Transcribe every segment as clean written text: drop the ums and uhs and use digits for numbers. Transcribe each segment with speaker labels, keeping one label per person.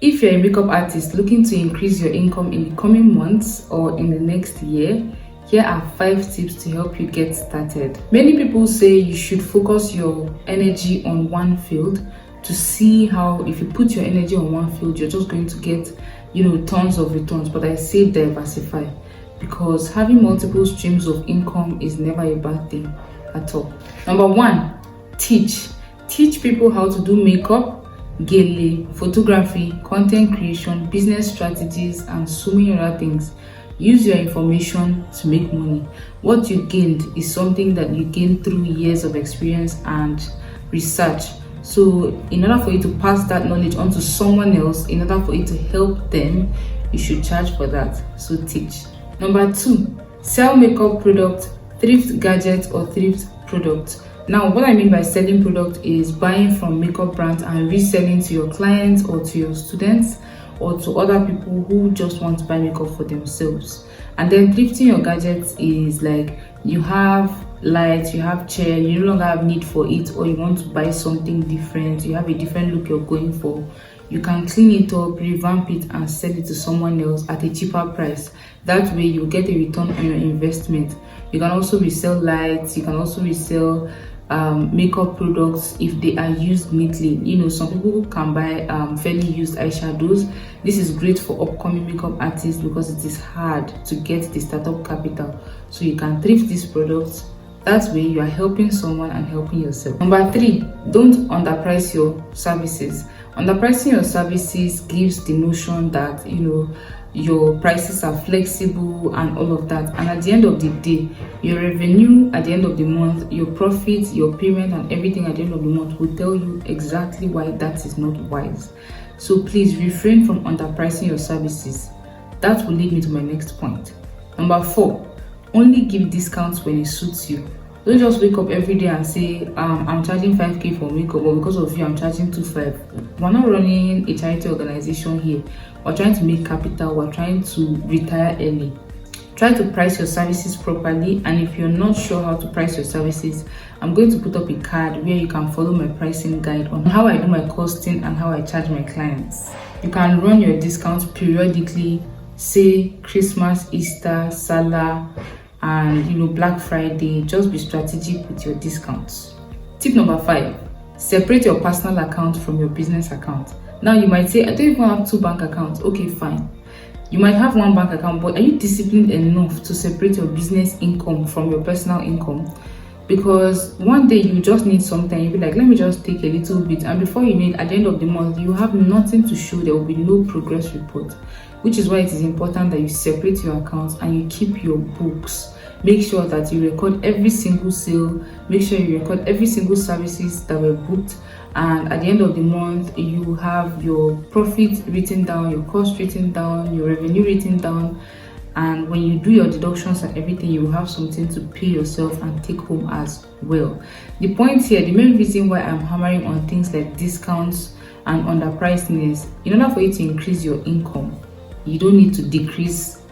Speaker 1: If you're a makeup artist looking to increase your income in the coming months or in the next year, here are 5 tips to help you get started. Many people say you should focus your energy on one field to see how, if you put your energy on one field, you're just going to get, tons of returns. But I say diversify, because having multiple streams of income is never a bad thing at all. Number 1, teach. Teach people how to do makeup, gele, photography, content creation, business strategies, and so many other things. Use your information to make money. What you gained is something that you gained through years of experience and research. So in order for you to pass that knowledge on to someone else, in order for you to help them, you should charge for that. So teach. Number 2, sell makeup products, thrift gadgets, or thrift products. Now, what I mean by selling product is buying from makeup brands and reselling to your clients or to your students or to other people who just want to buy makeup for themselves. And then thrifting your gadgets is like you have lights, you have chair, you no longer have need for it, or you want to buy something different, you have a different look you're going for. You can clean it up, revamp it, and sell it to someone else at a cheaper price. That way you get a return on your investment. You can also resell lights, you can also resell makeup products if they are used neatly. Some people can buy fairly used eyeshadows. This is great for upcoming makeup artists because it is hard to get the startup capital. So you can thrift these products. That way you are helping someone and helping yourself. Number 3, don't underprice your services. Underpricing your services gives the notion that your prices are flexible and all of that, and at the end of the day, your revenue at the end of the month, your profit, your payment, and everything at the end of the month will tell you exactly why that is not wise. So please refrain from underpricing your services. That will lead me to my next point. Number 4, only give discounts when it suits you. Don't just wake up every day and say, I'm charging 5k for makeup, but because of you, I'm charging 2.5. We're not running a charity organization here. We're trying to make capital. We're trying to retire early. Try to price your services properly. And if you're not sure how to price your services, I'm going to put up a card where you can follow my pricing guide on how I do my costing and how I charge my clients. You can run your discounts periodically, say Christmas, Easter, Salah, and Black Friday. Just be strategic with your discounts. Tip number 5, separate your personal account from your business account. Now you might say, I don't even have 2 bank accounts. Okay, fine. You might have 1 bank account, but are you disciplined enough to separate your business income from your personal income? Because one day you just need something, you'll be like, let me just take a little bit, and before you know it, at the end of the month, you have nothing to show. There will be no progress report, which is why it is important that you separate your accounts and you keep your books. Make sure that you record every single sale, make sure you record every single services that were booked, and at the end of the month, you have your profit written down, your cost written down, your revenue written down. And when you do your deductions and everything, you will have something to pay yourself and take home as well. The point here, the main reason why I'm hammering on things like discounts and underpricing is, in order for you to increase your income, you don't need to decrease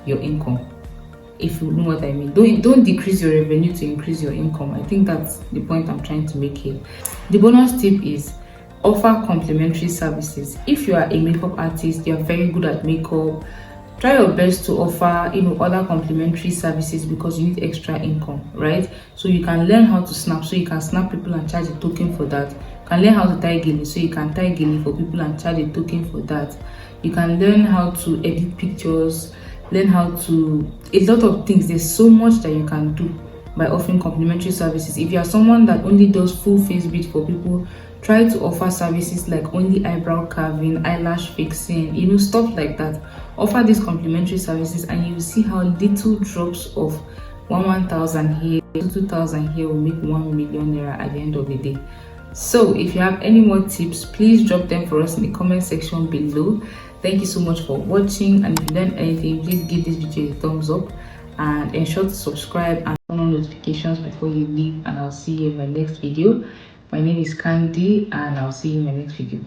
Speaker 1: your income. If you know what I mean, don't decrease your revenue to increase your income. I think that's the point I'm trying to make here. The bonus tip is offer complementary services. If you are a makeup artist, you are very good at makeup, try your best to offer other complementary services, because you need extra income, right? So you can learn how to snap, so you can snap people and charge a token for that. You can learn how to tie gele, so you can tie gele for people and charge a token for that. You can learn how to edit pictures, learn how to a lot of things. There's so much that you can do by offering complementary services. If you are someone that only does full face beat for people, try to offer services like only eyebrow carving, eyelash fixing, stuff like that. Offer these complementary services and you will see how little drops of 1,000 here, 2,000 here will make 1 million naira at the end of the day. So if you have any more tips, please drop them for us in the comment section below. Thank you so much for watching, and if you learned anything, please give this video a thumbs up and ensure to subscribe and turn on notifications before you leave, and I'll see you in my next video. My name is Kinky and I'll see you in my next video.